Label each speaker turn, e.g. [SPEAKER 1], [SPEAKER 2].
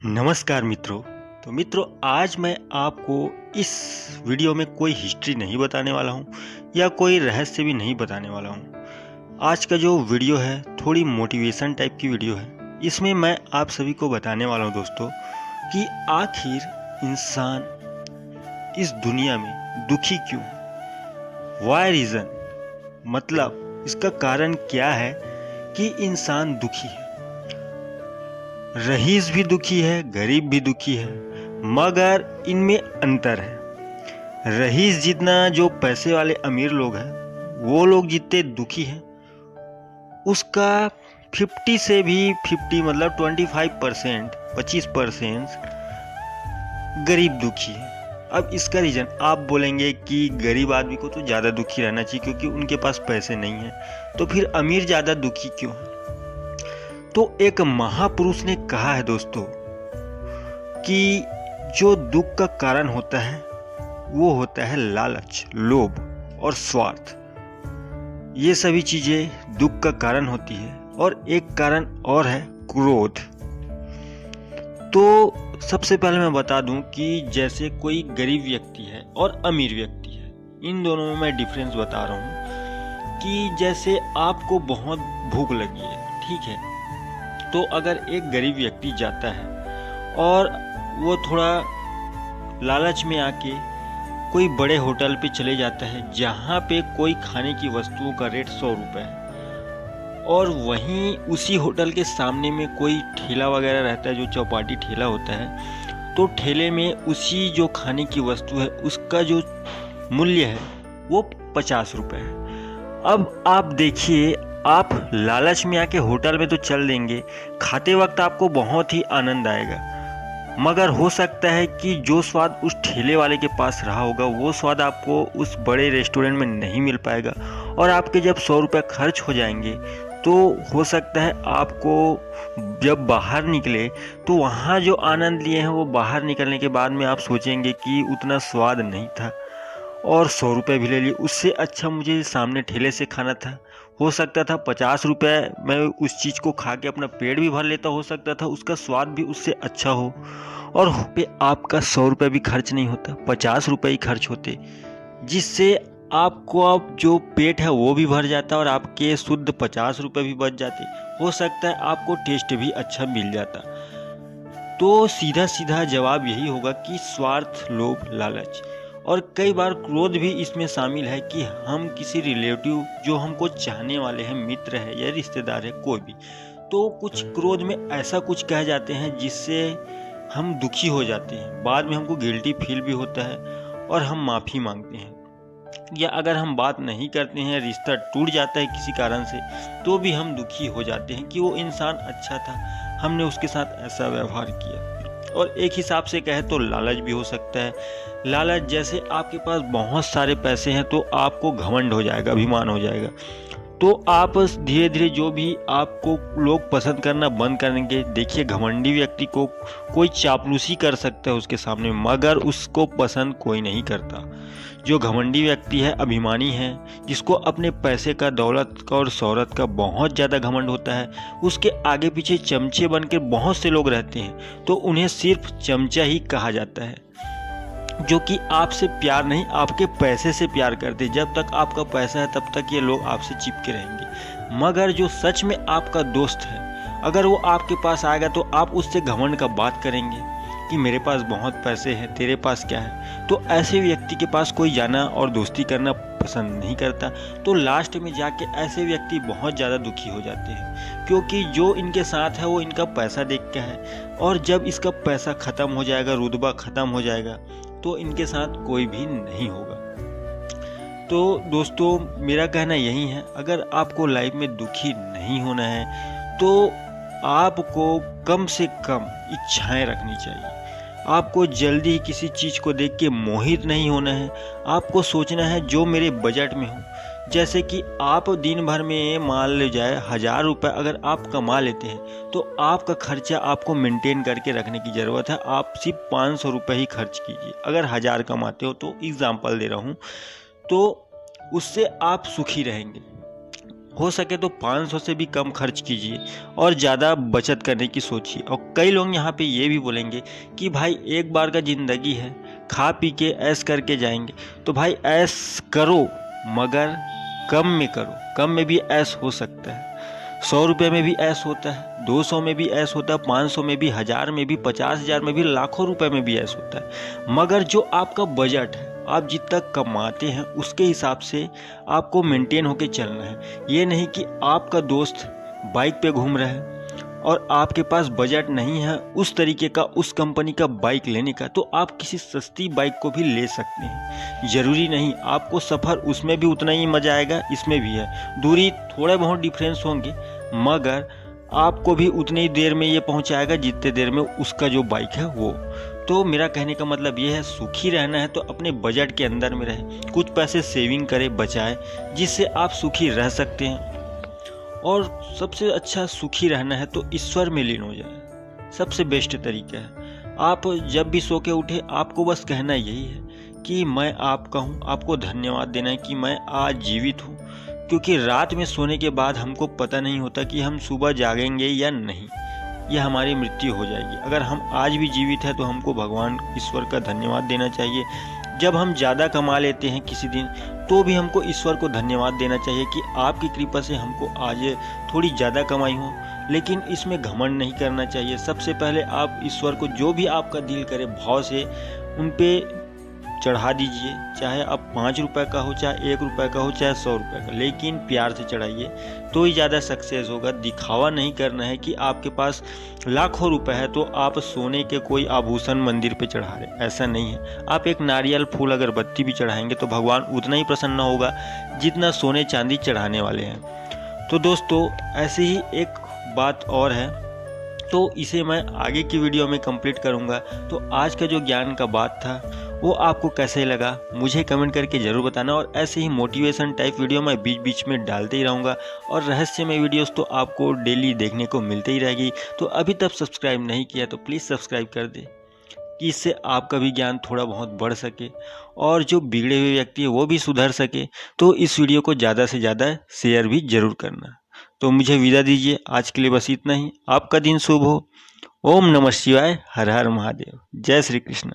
[SPEAKER 1] नमस्कार मित्रों। तो मित्रों, आज मैं आपको इस वीडियो में कोई हिस्ट्री नहीं बताने वाला हूँ या कोई रहस्य भी नहीं बताने वाला हूँ। आज का जो वीडियो है थोड़ी मोटिवेशन टाइप की वीडियो है। इसमें मैं आप सभी को बताने वाला हूँ दोस्तों कि आखिर इंसान इस दुनिया में दुखी क्यों है। वाई रीज़न, मतलब इसका कारण क्या है कि इंसान दुखी है। रईस भी दुखी है, गरीब भी दुखी है, मगर इनमें अंतर है। रईस जितना जो पैसे वाले अमीर लोग हैं वो लोग जितने दुखी हैं उसका 50 से भी 50 मतलब 25% 25% गरीब दुखी है। अब इसका रीज़न आप बोलेंगे कि गरीब आदमी को तो ज़्यादा दुखी रहना चाहिए क्योंकि उनके पास पैसे नहीं हैं, तो फिर अमीर ज़्यादा दुखी क्यों है। तो एक महापुरुष ने कहा है दोस्तों कि जो दुख का कारण होता है वो होता है लालच, लोभ और स्वार्थ। ये सभी चीजें दुख का कारण होती है। और एक कारण और है क्रोध। तो सबसे पहले मैं बता दूं कि जैसे कोई गरीब व्यक्ति है और अमीर व्यक्ति है, इन दोनों में मैं डिफरेंस बता रहा हूं कि जैसे आपको बहुत भूख लगी है, ठीक है, तो अगर एक गरीब व्यक्ति जाता है और वो थोड़ा लालच में आके कोई बड़े होटल पे चले जाता है जहाँ पे कोई खाने की वस्तुओं का रेट 100 रुपये है, और वहीं उसी होटल के सामने में कोई ठेला वगैरह रहता है जो चौपाटी ठेला होता है, तो ठेले में उसी जो खाने की वस्तु है उसका जो मूल्य है वो 50 रुपये है। अब आप देखिए, आप लालच में आके होटल में तो चल देंगे, खाते वक्त आपको बहुत ही आनंद आएगा, मगर हो सकता है कि जो स्वाद उस ठेले वाले के पास रहा होगा वो स्वाद आपको उस बड़े रेस्टोरेंट में नहीं मिल पाएगा। और आपके जब 100 रुपये खर्च हो जाएंगे तो हो सकता है आपको जब बाहर निकले तो वहाँ जो आनंद लिए हैं वो बाहर निकलने के बाद में आप सोचेंगे कि उतना स्वाद नहीं था और 100 रुपये भी ले लिए, उससे अच्छा मुझे सामने ठेले से खाना था। हो सकता था 50 रुपये मैं उस चीज़ को खा के अपना पेट भी भर लेता, हो सकता था उसका स्वाद भी उससे अच्छा हो, और पे आपका 100 रुपये भी खर्च नहीं होता, 50 रुपये ही खर्च होते, जिससे आपको अब जो पेट है वो भी भर जाता और आपके शुद्ध 50 रुपये भी बच जाते। हो सकता है आपको टेस्ट भी अच्छा मिल जाता। तो सीधा सीधा जवाब यही होगा कि स्वार्थ, लोभ, लालच। और कई बार क्रोध भी इसमें शामिल है कि हम किसी रिलेटिव जो हमको चाहने वाले हैं, मित्र है या रिश्तेदार है कोई भी, तो कुछ क्रोध में ऐसा कुछ कह जाते हैं जिससे हम दुखी हो जाते हैं। बाद में हमको गिल्टी फील भी होता है और हम माफ़ी मांगते हैं, या अगर हम बात नहीं करते हैं, रिश्ता टूट जाता है किसी कारण से, तो भी हम दुखी हो जाते हैं कि वो इंसान अच्छा था, हमने उसके साथ ऐसा व्यवहार किया। और एक हिसाब से कहे तो लालच भी हो सकता है। लालच जैसे आपके पास बहुत सारे पैसे हैं तो आपको घमंड हो जाएगा, अभिमान हो जाएगा, तो आप धीरे धीरे जो भी आपको लोग पसंद करना बंद करेंगे। देखिए, घमंडी व्यक्ति को कोई चापलूसी कर सकता है उसके सामने, मगर उसको पसंद कोई नहीं करता। जो घमंडी व्यक्ति है, अभिमानी है, जिसको अपने पैसे का, दौलत का और शोहरत का बहुत ज़्यादा घमंड होता है, उसके आगे पीछे चमचे बनकर बहुत से लोग रहते हैं, तो उन्हें सिर्फ चमचा ही कहा जाता है, जो कि आपसे प्यार नहीं, आपके पैसे से प्यार करते। जब तक आपका पैसा है तब तक ये लोग आपसे चिपके रहेंगे। मगर जो सच में आपका दोस्त है, अगर वो आपके पास आएगा तो आप उससे घमंड का बात करेंगे कि मेरे पास बहुत पैसे हैं, तेरे पास क्या है। तो ऐसे व्यक्ति के पास कोई जाना और दोस्ती करना पसंद नहीं करता। तो लास्ट में जाके ऐसे व्यक्ति बहुत ज़्यादा दुखी हो जाते हैं, क्योंकि जो इनके साथ है वो इनका पैसा देख के है, और जब इसका पैसा ख़त्म हो जाएगा, रुतबा ख़त्म हो जाएगा, तो इनके साथ कोई भी नहीं होगा। तो दोस्तों, मेरा कहना यही है, अगर आपको लाइफ में दुखी नहीं होना है तो आपको कम से कम इच्छाएं रखनी चाहिए। आपको जल्दी ही किसी चीज़ को देख के मोहित नहीं होना है। आपको सोचना है जो मेरे बजट में हो। जैसे कि आप दिन भर में मान ले जाए 1000 रुपये अगर आप कमा लेते हैं तो आपका खर्चा आपको मेंटेन करके रखने की ज़रूरत है। आप सिर्फ 500 रुपये ही खर्च कीजिए। अगर 1000 कमाते हो तो एग्ज़ाम्पल दे रहा हूँ, तो उससे आप सुखी रहेंगे। हो सके तो 500 से भी कम खर्च कीजिए और ज़्यादा बचत करने की सोचिए। और कई लोग यहाँ पे ये भी बोलेंगे कि भाई एक बार का ज़िंदगी है, खा पी के ऐश करके जाएंगे। तो भाई ऐश करो, मगर कम में करो। कम में भी ऐश हो सकता है, 100 रुपये में भी ऐश होता है, 200 में भी ऐश होता है, 500 में भी, 1000 में भी, 50,000 में भी, लाखों रुपए में भी ऐश होता है। मगर जो आपका बजट है, आप जितना कमाते हैं उसके हिसाब से आपको मेंटेन होके चलना है। ये नहीं कि आपका दोस्त बाइक पे घूम रहा है और आपके पास बजट नहीं है उस तरीके का, उस कंपनी का बाइक लेने का, तो आप किसी सस्ती बाइक को भी ले सकते हैं। ज़रूरी नहीं आपको सफ़र उसमें भी उतना ही मज़ा आएगा, इसमें भी है। दूरी थोड़े बहुत डिफरेंस होंगे, मगर आपको भी उतनी ही देर में ये पहुंचाएगा जितने देर में उसका जो बाइक है वो। तो मेरा कहने का मतलब ये है, सुखी रहना है तो अपने बजट के अंदर में रहे, कुछ पैसे सेविंग करें, बचाएं, जिससे आप सुखी रह सकते हैं। और सबसे अच्छा सुखी रहना है तो ईश्वर में लीन हो जाए, सबसे बेस्ट तरीका है। आप जब भी सो के उठे, आपको बस कहना यही है कि मैं आपका हूँ, आपको धन्यवाद देना है कि मैं आज जीवित हूँ। क्योंकि रात में सोने के बाद हमको पता नहीं होता कि हम सुबह जागेंगे या नहीं, यह हमारी मृत्यु हो जाएगी। अगर हम आज भी जीवित हैं तो हमको भगवान ईश्वर का धन्यवाद देना चाहिए। जब हम ज़्यादा कमा लेते हैं किसी दिन, तो भी हमको ईश्वर को धन्यवाद देना चाहिए कि आपकी कृपा से हमको आज थोड़ी ज़्यादा कमाई हो। लेकिन इसमें घमंड नहीं करना चाहिए। सबसे पहले आप ईश्वर को जो भी आपका दिल करे भाव से उन पे चढ़ा दीजिए, चाहे अब 5 रुपए का हो, चाहे 1 रुपए का हो, चाहे 100 रुपए का, लेकिन प्यार से चढ़ाइए तो ही ज़्यादा सक्सेस होगा। दिखावा नहीं करना है कि आपके पास लाखों रुपए है तो आप सोने के कोई आभूषण मंदिर पे चढ़ा रहे, ऐसा नहीं है। आप एक नारियल, फूल, अगरबत्ती भी चढ़ाएंगे तो भगवान उतना ही प्रसन्न होगा जितना सोने चांदी चढ़ाने वाले हैं। तो दोस्तों, ऐसे ही एक बात और है, तो इसे मैं आगे की वीडियो में कंप्लीट करूँगा। तो आज का जो ज्ञान का बात था वो आपको कैसे लगा मुझे कमेंट करके ज़रूर बताना। और ऐसे ही मोटिवेशन टाइप वीडियो मैं बीच बीच में डालते ही रहूँगा, और रहस्यमय वीडियोस तो आपको डेली देखने को मिलते ही रहेगी। तो अभी तक सब्सक्राइब नहीं किया तो प्लीज़ सब्सक्राइब कर दे, कि इससे आपका भी ज्ञान थोड़ा बहुत बढ़ सके और जो बिगड़े हुए व्यक्ति है वो भी सुधर सके। तो इस वीडियो को ज़्यादा से ज़्यादा शेयर भी ज़रूर करना। तो मुझे विदा दीजिए, आज के लिए बस इतना ही। आपका दिन शुभ हो। ओम नमः शिवाय, हर हर महादेव, जय श्री कृष्ण।